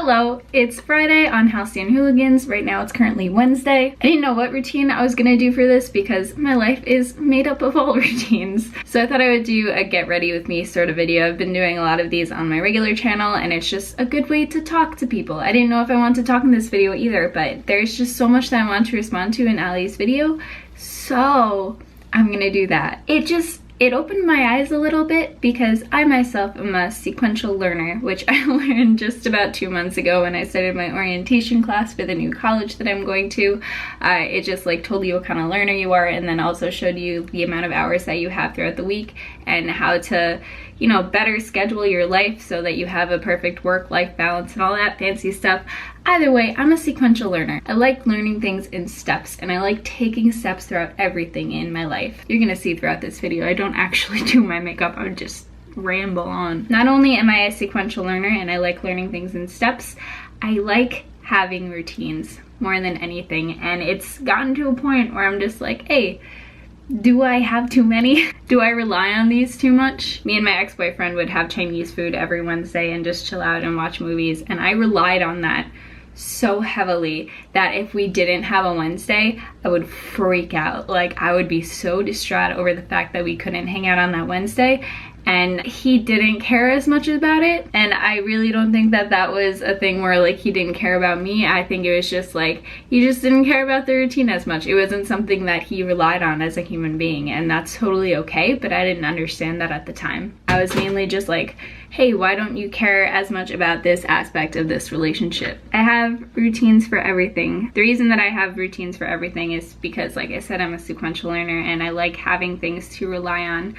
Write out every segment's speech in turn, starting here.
Hello, it's Friday on Halcyon Hooligans. Right now it's currently Wednesday. I didn't know what routine I was gonna do for this because my life is made up of all routines. So I thought I would do a get ready with me sort of video. I've been doing a lot of these on my regular channel and it's just a good way to talk to people. I didn't know if I want to talk in this video either, but there's just so much that I want to respond to in Allie's video. So I'm gonna do that. It opened my eyes a little bit because I myself am a sequential learner, which I learned just about 2 months ago when I started my orientation class for the new college that I'm going to. It just like told you what kind of learner you are and then also showed you the amount of hours that you have throughout the week and how to, you know, better schedule your life so that you have a perfect work-life balance and all that fancy stuff. Either way, I'm a sequential learner. I like learning things in steps and I like taking steps throughout everything in my life. You're gonna see throughout this video, I don't actually do my makeup, I would just ramble on. Not only am I a sequential learner and I like learning things in steps, I like having routines more than anything. And it's gotten to a point where I'm just like, hey, do I have too many? Do I rely on these too much? Me and my ex-boyfriend would have Chinese food every Wednesday and just chill out and watch movies, and I relied on that so heavily that if we didn't have a Wednesday, I would freak out. Like, I would be so distraught over the fact that we couldn't hang out on that Wednesday, and he didn't care as much about it. And I really don't think that that was a thing where like he didn't care about me. I think it was just like he just didn't care about the routine as much. It wasn't something that he relied on as a human being, and that's totally okay, but I didn't understand that at the time. I was mainly just like, hey, why don't you care as much about this aspect of this relationship? I have routines for everything. The reason that I have routines for everything is because, like I said, I'm a sequential learner and I like having things to rely on.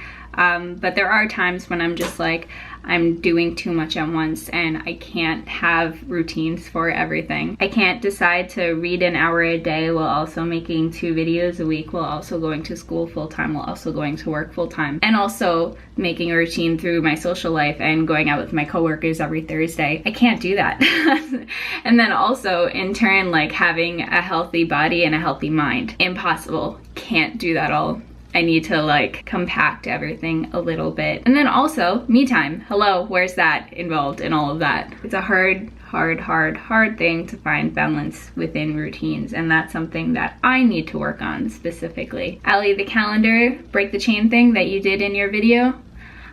But there are times when I'm just like, I'm doing too much at once and I can't have routines for everything. I can't decide to read an hour a day while also making 2 videos a week, while also going to school full-time, while also going to work full-time, and also making a routine through my social life and going out with my coworkers every Thursday. I can't do that. And then also in turn, like having a healthy body and a healthy mind. Impossible. Can't do that all. I need to like compact everything a little bit. And then also me time. Hello, where's that involved in all of that? It's a hard thing to find balance within routines, and that's something that I need to work on specifically. Allie, the calendar break the chain thing that you did in your video,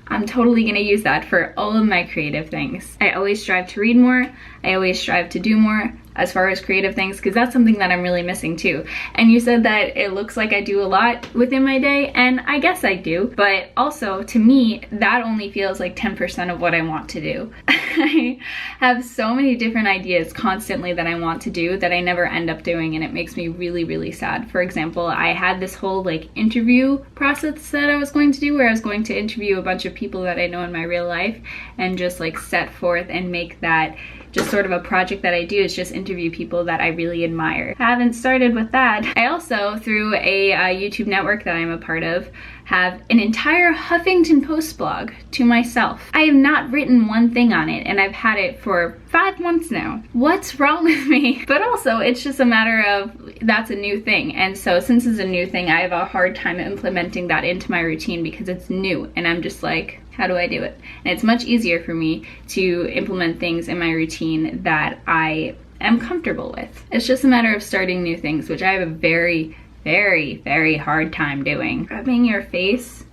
I'm totally gonna use that for all of my creative things. I always strive to read more. I always strive to do more as far as creative things, because that's something that I'm really missing too. And you said that it looks like I do a lot within my day, and I guess I do, but also to me, that only feels like 10% of what I want to do. I have so many different ideas constantly that I want to do that I never end up doing, and it makes me really, really sad. For example, I had this whole like interview process that I was going to do where I was going to interview a bunch of people that I know in my real life and just like set forth and make that just sort of a project that I do, is just interview people that I really admire. I haven't started with that. I also, through a YouTube network that I'm a part of, have an entire Huffington Post blog to myself. I have not written one thing on it, and I've had it for 5 months now. What's wrong with me? But also, it's just a matter of, that's a new thing. And so since it's a new thing, I have a hard time implementing that into my routine because it's new, and I'm just like, how do I do it? And it's much easier for me to implement things in my routine that I am comfortable with. It's just a matter of starting new things, which I have a very hard time doing. Rubbing your face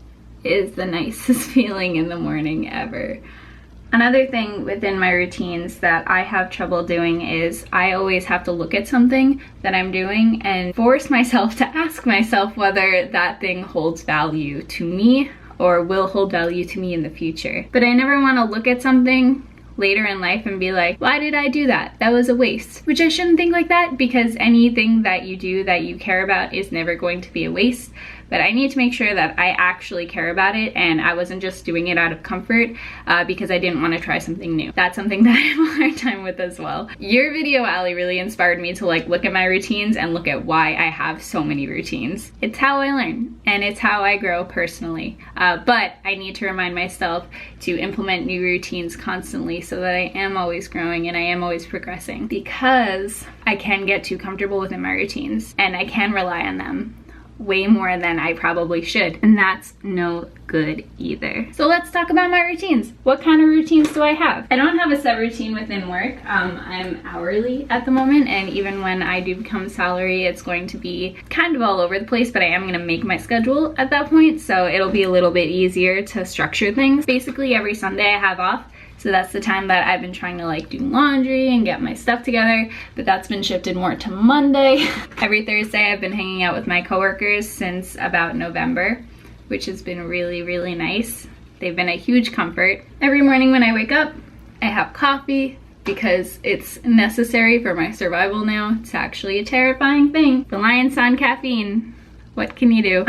is the nicest feeling in the morning ever. Another thing within my routines that I have trouble doing is I always have to look at something that I'm doing and force myself to ask myself whether that thing holds value to me or will hold value to me in the future. But I never want to look at something later in life and be like, why did I do that? That was a waste. Which I shouldn't think like that, because anything that you do that you care about is never going to be a waste. But I need to make sure that I actually care about it and I wasn't just doing it out of comfort because I didn't want to try something new. That's something that I have a hard time with as well. Your video, Allie, really inspired me to like look at my routines and look at why I have so many routines. It's how I learn and it's how I grow personally. But I need to remind myself to implement new routines constantly so that I am always growing and I am always progressing, because I can get too comfortable within my routines and I can rely on them way more than I probably should, and that's no good either. So let's talk about my routines. What kind of routines do I have? I don't have a set routine within work. I'm hourly at the moment, and even when I do become salary, it's going to be kind of all over the place, but I am gonna make my schedule at that point, so it'll be a little bit easier to structure things. Basically every Sunday I have off, so that's the time that I've been trying to like do laundry and get my stuff together, but that's been shifted more to Monday. Every Thursday I've been hanging out with my coworkers since about November, which has been really, really nice. They've been a huge comfort. Every morning when I wake up, I have coffee because it's necessary for my survival now. It's actually a terrifying thing. Reliance on caffeine. What can you do?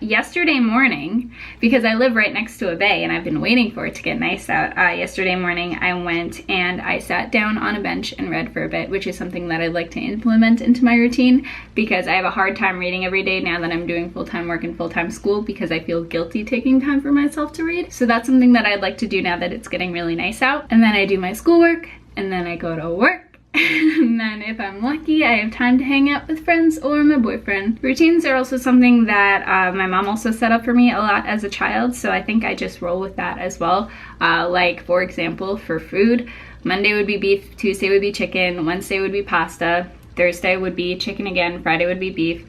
Yesterday morning, because I live right next to a bay and I've been waiting for it to get nice out, yesterday morning I went and I sat down on a bench and read for a bit, which is something that I'd like to implement into my routine because I have a hard time reading every day now that I'm doing full-time work and full-time school because I feel guilty taking time for myself to read. So that's something that I'd like to do now that it's getting really nice out. And then I do my schoolwork, and then I go to work. And then if I'm lucky, I have time to hang out with friends or my boyfriend. Routines are also something that my mom also set up for me a lot as a child, so I think I just roll with that as well. Like for example, for food, Monday would be beef, Tuesday would be chicken, Wednesday would be pasta, Thursday would be chicken again, Friday would be beef,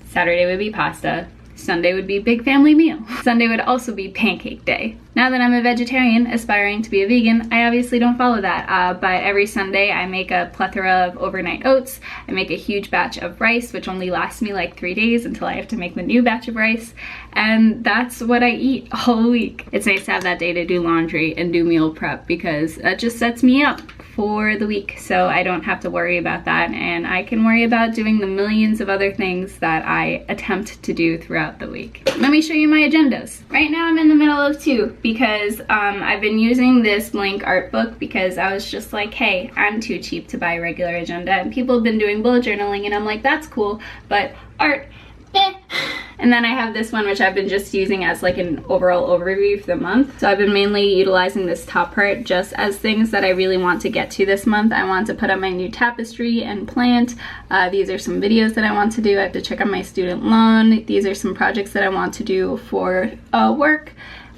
Saturday would be pasta, Sunday would be big family meal. Sunday would also be pancake day. Now that I'm a vegetarian aspiring to be a vegan, I obviously don't follow that, but every Sunday I make a plethora of overnight oats. I make a huge batch of rice, which only lasts me like 3 days until I have to make the new batch of rice, and that's what I eat all week. It's nice to have that day to do laundry and do meal prep because that just sets me up for the week, so I don't have to worry about that, and I can worry about doing the millions of other things that I attempt to do throughout the week. Let me show you my agendas. Right now I'm in the middle of 2 because I've been using this blank art book because I was just like, hey, I'm too cheap to buy a regular agenda, and people have been doing bullet journaling and I'm like, that's cool, but art, eh. And then I have this one which I've been just using as like an overall overview for the month. So I've been mainly utilizing this top part just as things that I really want to get to this month. I want to put up my new tapestry and plant. These are some videos that I want to do. I have to check on my student loan. These are some projects that I want to do for work.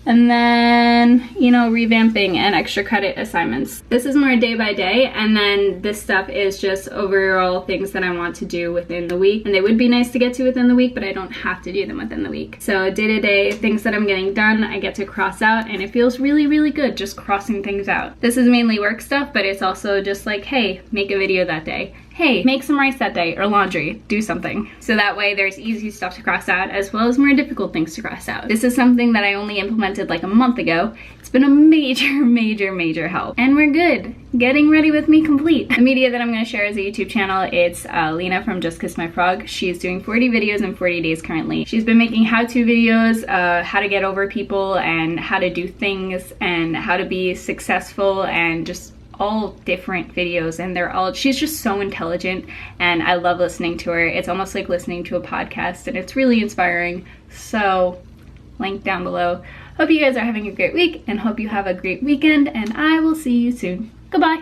And then, you know, revamping and extra credit assignments. This is more day by day, and then this stuff is just overall things that I want to do within the week. And they would be nice to get to within the week, but I don't have to do them within the week. So day to day, things that I'm getting done, I get to cross out, and it feels really, really good just crossing things out. This is mainly work stuff, but it's also just like, hey, make a video that day. Hey, make some rice that day, or laundry, do something. So that way there's easy stuff to cross out as well as more difficult things to cross out. This is something that I only implemented like a month ago. It's been a major help. And we're good. Getting ready with me complete. The media that I'm gonna share as a YouTube channel, it's Lena from Just Kiss My Frog. She's doing 40 videos in 40 days currently. She's been making how-to videos, how to get over people and how to do things and how to be successful and just all different videos, and they're all, she's just so intelligent and I love listening to her. It's almost like listening to a podcast and it's really inspiring. So link down below. Hope you guys are having a great week and hope you have a great weekend, and I will see you soon. Goodbye.